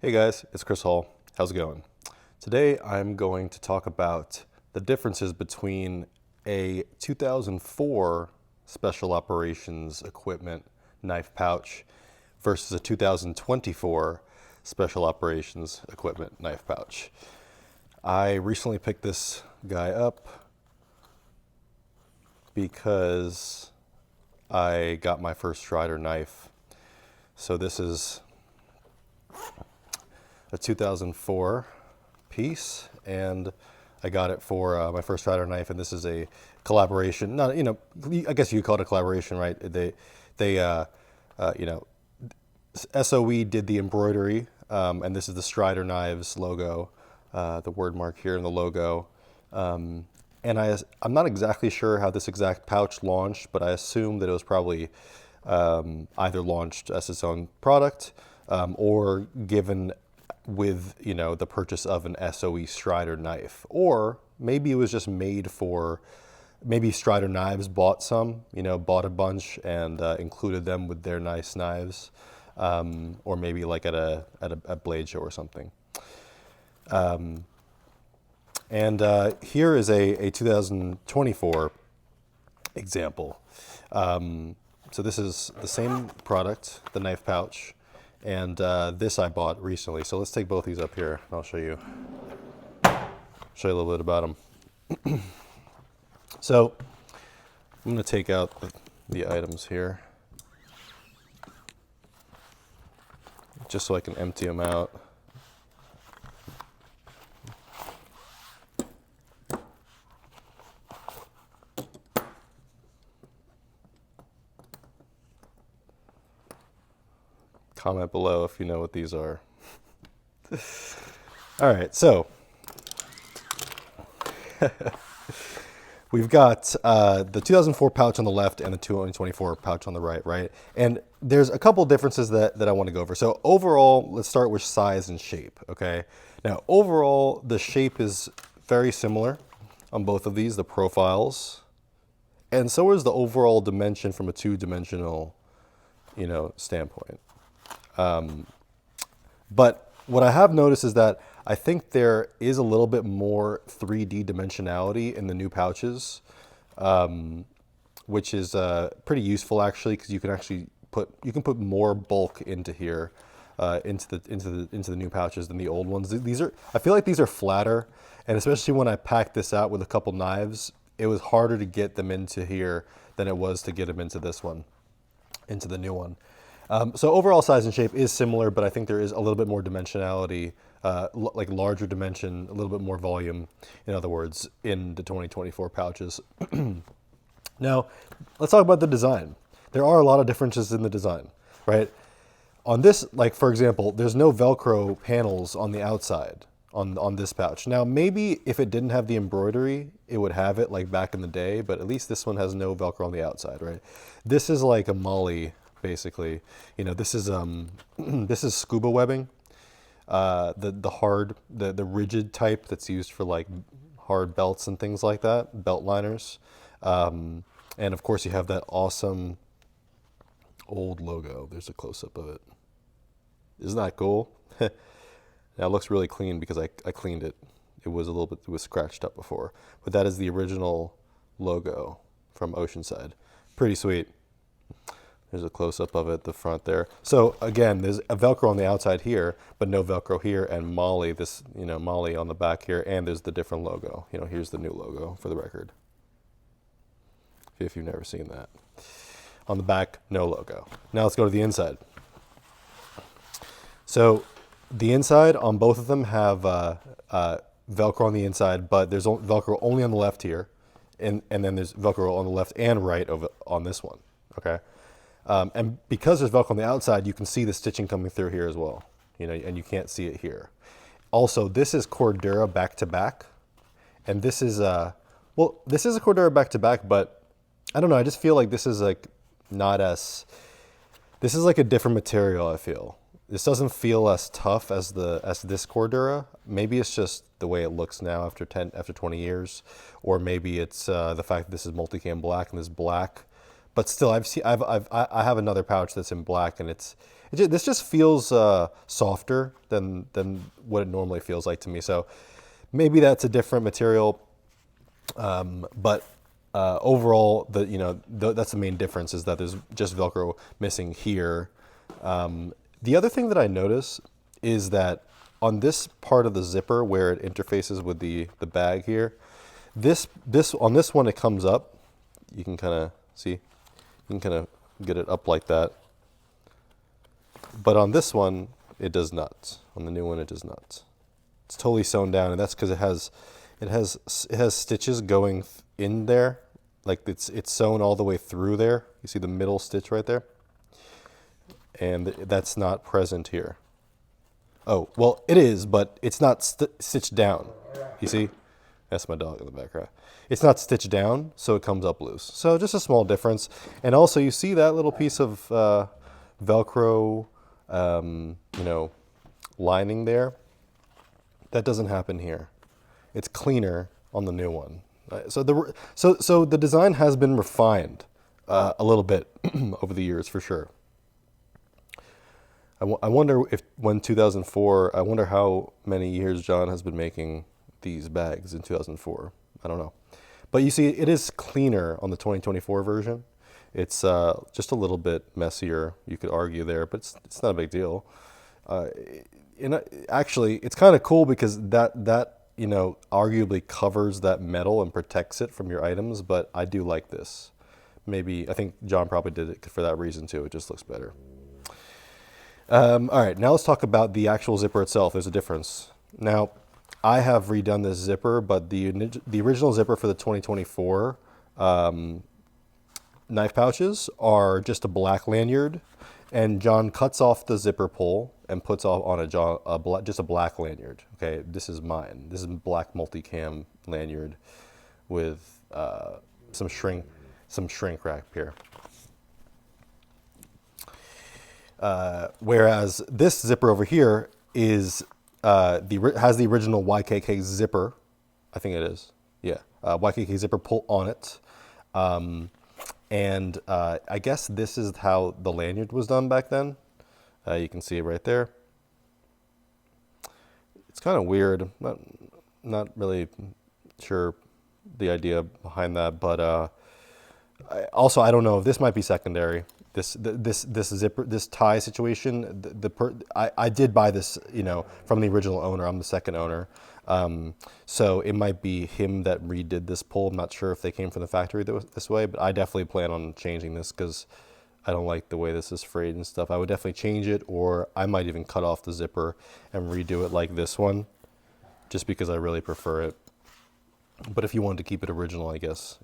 Hey guys, it's Chris Hall. How's it going? Today I'm going to talk about the differences between a 2004 Special Operations Equipment knife pouch versus a 2024 Special Operations Equipment knife pouch. I recently picked this guy up because I got my first Strider knife. So this is a 2004 piece, and I got it for my first Strider knife. And this is a collaboration. Not, I guess you could call it a collaboration, right? You know, SOE did the embroidery, and this is the Strider Knives logo, the word mark here in the logo. And I'm not exactly sure how this exact pouch launched, but I assume that it was probably either launched as its own product or given with the purchase of an SOE Strider knife, or maybe it was just made for, maybe Strider Knives bought bought a bunch and included them with their nice knives, or maybe like at a blade show or something. Here is a 2024 example. So this is the same product, the knife pouch, and this I bought recently. So let's take both these up here, and I'll show you a little bit about them. So I'm going to take out the items here, just so I can empty them out. Comment below if you know what these are. All right, so we've got the 2004 pouch on the left and the 2024 pouch on the right? And there's a couple differences that I want to go over. So overall, let's start with size and shape, okay? Now, overall, the shape is very similar on both of these, the profiles, and so is the overall dimension from a two-dimensional, standpoint. But what I have noticed is that I think there is a little bit more 3D dimensionality in the new pouches, which is pretty useful actually, because you can put more bulk into here, into the new pouches than the old ones. I feel like these are flatter, and especially when I packed this out with a couple knives, it was harder to get them into here than it was to get them into this one, into the new one. So overall size and shape is similar, but I think there is a little bit more dimensionality, like larger dimension, a little bit more volume, in other words, in the 2024 pouches. Now, let's talk about the design. There are a lot of differences in the design, right? On this, like for example, there's no Velcro panels on the outside on this pouch. Now, maybe if it didn't have the embroidery, it would have it like back in the day, but at least this one has no Velcro on the outside, right? This is like a Molly, basically. This is this is scuba webbing, the rigid type that's used for like hard belts and things like that, belt liners. And of course you have that awesome old logo. There's a close-up of it. Isn't that cool? Now it looks really clean because I cleaned it. It was scratched up before, but that is the original logo from Oceanside. Pretty sweet. There's a close-up of it, the front there. So again, there's a Velcro on the outside here, but no Velcro here, and Molly, Molly on the back here, and there's the different logo. Here's the new logo for the record, if you've never seen that. On the back, no logo. Now let's go to the inside. So the inside on both of them have Velcro on the inside, but there's Velcro only on the left here, and then there's Velcro on the left and right on this one, okay? And because there's Velcro on the outside, you can see the stitching coming through here as well, and you can't see it here. Also, this is Cordura back to back, and this is this is a Cordura back to back, but I don't know, I just feel like this is like this is like a different material. I feel this doesn't feel as tough as this Cordura. Maybe it's just the way it looks now after 20 years, or maybe it's the fact that this is multicam black and this black. But still, I have another pouch that's in black, and it's This just feels softer than what it normally feels like to me. So maybe that's a different material, but overall, that's the main difference is that there's just Velcro missing here. The other thing that I notice is that on this part of the zipper where it interfaces with the bag here, on this one it comes up. You can kind of see, you can kind of get it up like that. But on this one, it does not. On the new one, it does not. It's totally sewn down, and that's because it has stitches going in there, like it's sewn all the way through there. You see the middle stitch right there, and that's not present here. Oh, well, it is, but it's not stitched down. You see? That's my dog in the background. It's not stitched down, so it comes up loose. So just a small difference. And also, you see that little piece of Velcro, lining there? That doesn't happen here. It's cleaner on the new one. So the design has been refined a little bit over the years, for sure. I wonder if when 2004, I wonder how many years John has been making these bags in 2004. I don't know. But you see, it is cleaner on the 2024 version. It's just a little bit messier, you could argue there, but it's not a big deal. Actually, it's kind of cool because that arguably covers that metal and protects it from your items, but I do like this. Maybe, I think John probably did it for that reason too. It just looks better. All right, now let's talk about the actual zipper itself. There's a difference. Now, I have redone this zipper, but the original zipper for the 2024 knife pouches are just a black lanyard, and John cuts off the zipper pull and puts on just a black lanyard. Okay, this is mine. This is black multicam lanyard with some shrink wrap here. Whereas this zipper over here is has the original YKK zipper. I think it is. Yeah, YKK zipper pull on it. And I guess this is how the lanyard was done back then. You can see it right there. It's kind of weird. Not really sure the idea behind that, but I don't know. This might be secondary. This zipper, this tie situation. I did buy this, from the original owner. I'm the second owner. So it might be him that redid this pull. I'm not sure if they came from the factory this way, but I definitely plan on changing this because I don't like the way this is frayed and stuff. I would definitely change it, or I might even cut off the zipper and redo it like this one, just because I really prefer it. But if you wanted to keep it original, I guess,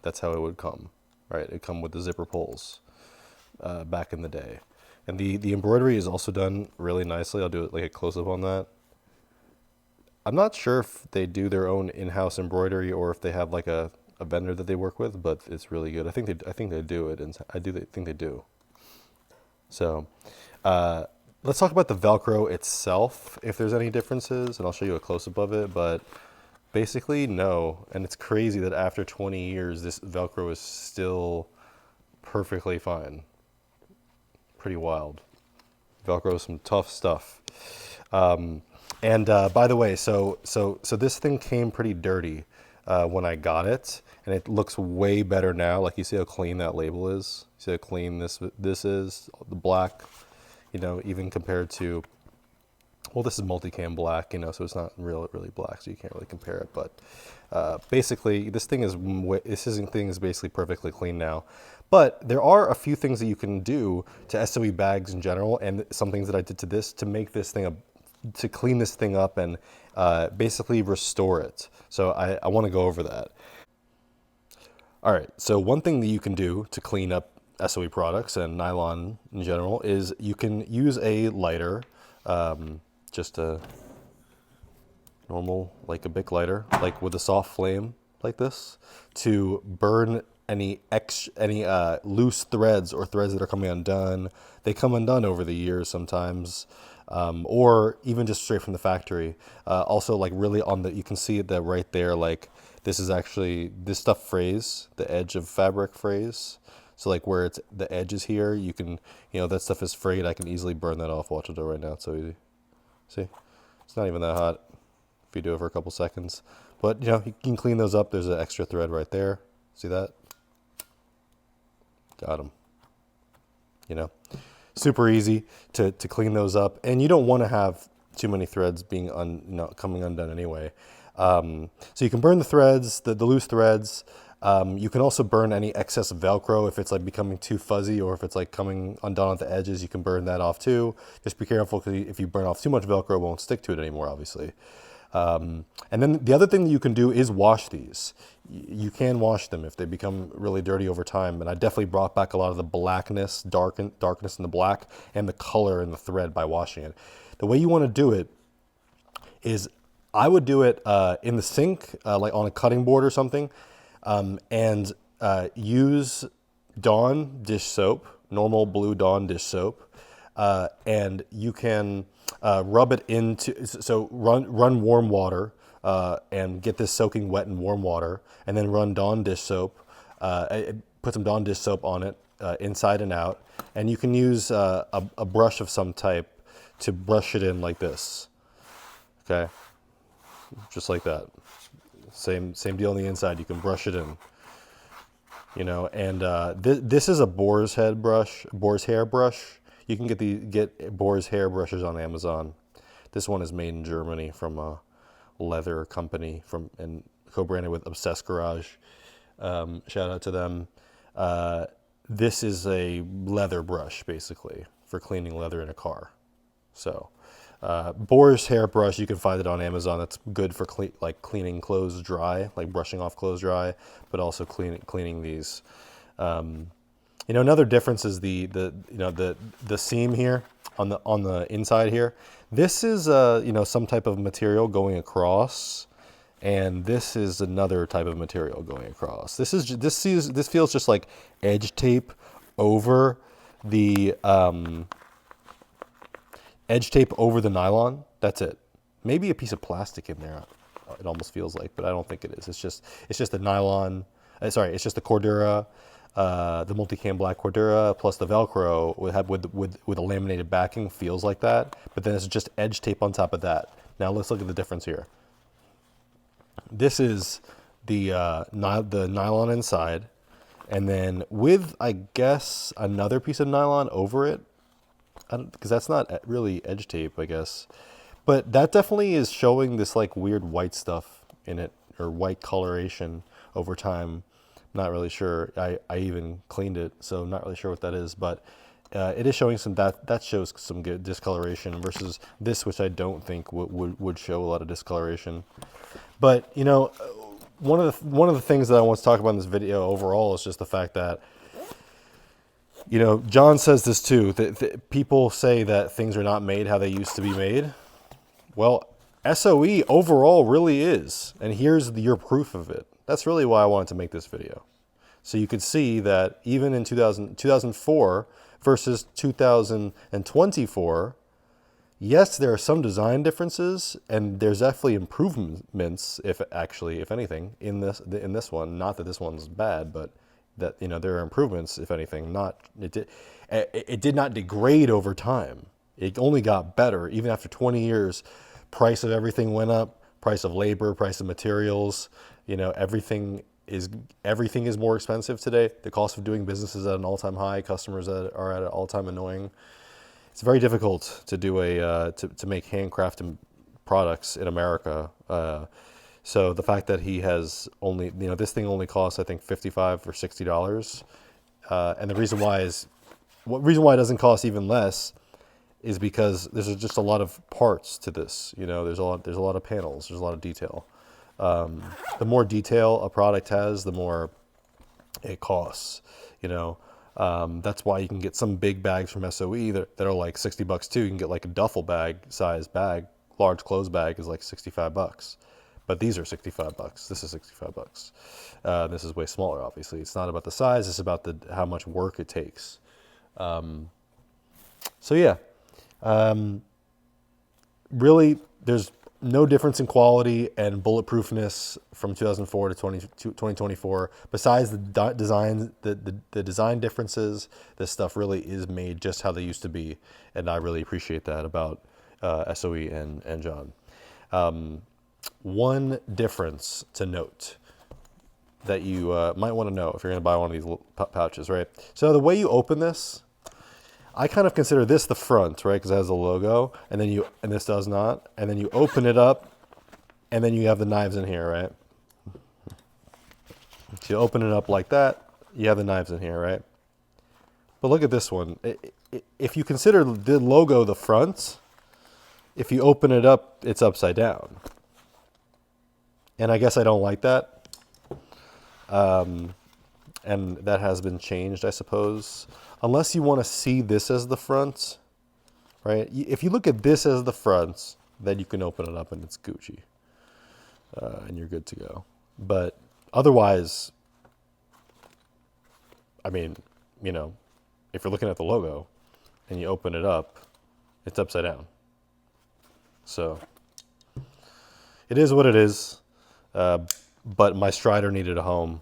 that's how it would come. Right? It'd come with the zipper pulls back in the day. And the embroidery is also done really nicely. I'll do it like a close-up on that. I'm not sure if they do their own in-house embroidery or if they have like a vendor that they work with, but it's really good. I think they do it, and I think they do. So let's talk about the Velcro itself, if there's any differences, and I'll show you a close-up of it, but basically no. And it's crazy that after 20 years, this Velcro is still perfectly fine. Pretty wild. Velcro is some tough stuff. And by the way, so this thing came pretty dirty when I got it, and it looks way better now. Like, you see how clean that label is. You see how clean this is. The black, even compared to, well, this is multicam black, so it's not really black, so you can't really compare it. But basically, this thing is basically perfectly clean now. But there are a few things that you can do to SOE bags in general, and some things that I did to this to make this thing to clean this thing up and basically restore it. So I want to go over that. All right, so one thing that you can do to clean up SOE products and nylon in general is you can use a lighter, just a normal, like a Bic lighter, like with a soft flame like this, to burn any loose threads or threads that are coming undone. They come undone over the years sometimes. Or even just straight from the factory. Also, like really you can see that right there, like this stuff frays, the edge of fabric frays. So like where it's the edge is here, you can, that stuff is frayed. I can easily burn that off. Watch it right now. It's so easy. See, it's not even that hot if you do it for a couple seconds. But you can clean those up. There's an extra thread right there. See that? Got them. Super easy to clean those up, and you don't want to have too many threads being coming undone anyway. So you can burn the threads, the loose threads. You can also burn any excess Velcro if it's like becoming too fuzzy, or if it's like coming undone at the edges. You can burn that off too. Just be careful, because if you burn off too much Velcro, it won't stick to it anymore, obviously. And then the other thing that you can do is wash these. You can wash them if they become really dirty over time. And I definitely brought back a lot of the blackness, darkness in the black, and the color in the thread by washing it. The way you want to do it is, I would do it in the sink, like on a cutting board or something, and use Dawn dish soap, normal blue Dawn dish soap, and you can rub it into, so run warm water and get this soaking wet in warm water, and then run Dawn dish soap, put some Dawn dish soap on it, inside and out, and you can use a brush of some type to brush it in like this, okay, just like that. Same deal on the inside. You can brush it in, and this is a boar's hair brush. You can get boar's hair brushes on Amazon. This one is made in Germany from a leather company and co-branded with Obsessed Garage. Shout out to them. This is a leather brush, basically, for cleaning leather in a car. So, boar's hair brush, you can find it on Amazon. That's good for cleaning clothes dry, like brushing off clothes dry, but also cleaning these. Another difference is the seam here on the inside here. This is some type of material going across, and this is another type of material going across. This feels just like edge tape over the nylon. That's it. Maybe a piece of plastic in there. It almost feels like, but I don't think it is. It's just the nylon. It's just the Cordura, the multicam black Cordura plus the Velcro with a laminated backing. Feels like that, but then it's just edge tape on top of that. Now let's look at the difference here. This is the nylon inside, and then with, I guess, another piece of nylon over it, because that's not really edge tape, I guess, but that definitely is showing this like weird white stuff in it, or white coloration over time. Not really sure. I even cleaned it, so not really sure what that is, but it is showing that shows some good discoloration versus this, which I don't think would show a lot of discoloration. But one of the things that I want to talk about in this video overall is just the fact that John says this too, that people say that things are not made how they used to be made. Well, SOE overall really is, and here's your proof of it. That's really why I wanted to make this video. So you could see that even in 2004 versus 2024, yes, there are some design differences, and there's definitely improvements, if anything, in this one. Not that this one's bad, but that there are improvements, if anything. It did not degrade over time. It only got better. Even after 20 years, price of everything went up. Price of labor, price of materials. Everything is more expensive today. The cost of doing business is at an all-time high. Customers are at an all-time annoying. It's very difficult to do to make handcrafted products in America. So the fact that he has only, this thing only costs, I think, $55 or $60, and the reason why it doesn't cost even less is because there's just a lot of parts to this. There's a lot of panels. There's a lot of detail. The more detail a product has, the more it costs. That's why you can get some big bags from SOE that are like $60 too. You can get like a duffel bag size bag. Large clothes bag is like $65. But these are $65. This is $65. This is way smaller, obviously. It's not about the size. It's about how much work it takes. So yeah, really, there's no difference in quality and bulletproofness from 2004 to 2024. Besides the design, the design differences, this stuff really is made just how they used to be, and I really appreciate that about SOE and John. One difference to note that you might want to know if you're going to buy one of these little pouches, right? So the way you open this, I kind of consider this the front, right? Because it has a logo, and this does not. And then you open it up, and then you have the knives in here, right? So you open it up like that, you have the knives in here, right? But look at this one. If you consider the logo the front, if you open it up, it's upside down. And I guess I don't like that. And that has been changed, I suppose. Unless you want to see this as the front, right? If you look at this as the front, then you can open it up and it's Gucci. And you're good to go. But otherwise, I mean, you know, if you're looking at the logo and you open it up, it's upside down. So it is what it is. But my Strider needed a home.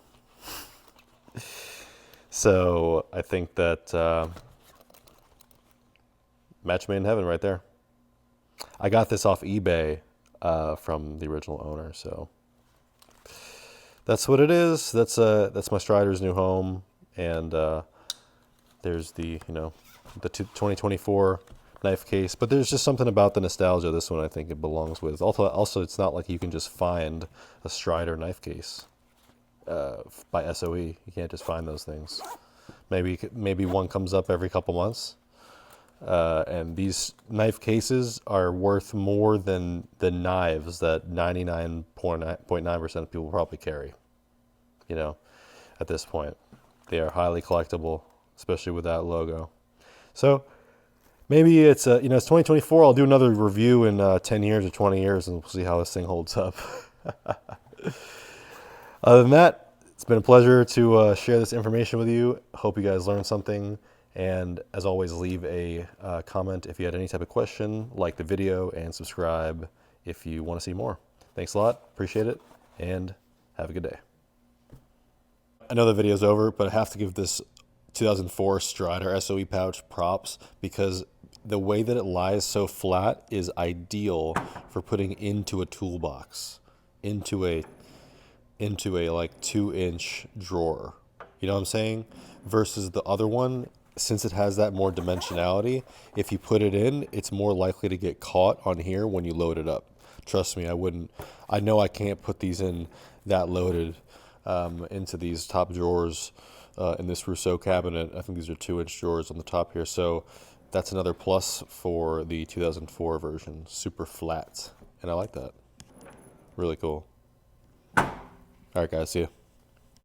So I think that match made in heaven right there. I got this off eBay from the original owner, so that's what it is. That's my Strider's new home, and there's the 2024 knife case. But there's just something about the nostalgia of this one I think it belongs with. Also, it's not like you can just find a Strider knife case. By SOE, you can't just find those things. Maybe one comes up every couple months, and these knife cases are worth more than the knives that 99.9% of people probably carry. You know, at this point, they are highly collectible, especially with that logo. So maybe it's it's 2024. I'll do another review in 10 years or 20 years, and we'll see how this thing holds up. Other than that, it's been a pleasure to share this information with you. Hope you guys learned something. And as always, leave a comment if you had any type of question, like the video, and subscribe if you want to see more. Thanks a lot. Appreciate it. And have a good day. I know the video's over, but I have to give this 2004 Strider SOE pouch props because the way that it lies so flat is ideal for putting into a toolbox, into a like 2-inch drawer. You know what I'm saying? Versus the other one, since it has that more dimensionality, if you put it in, it's more likely to get caught on here when you load it up. Trust me, I know I can't put these in that loaded into these top drawers in this Rousseau cabinet. I think these are 2-inch drawers on the top here. So that's another plus for the 2004 version. Super flat. And I like that. Really cool. All right, guys, see ya.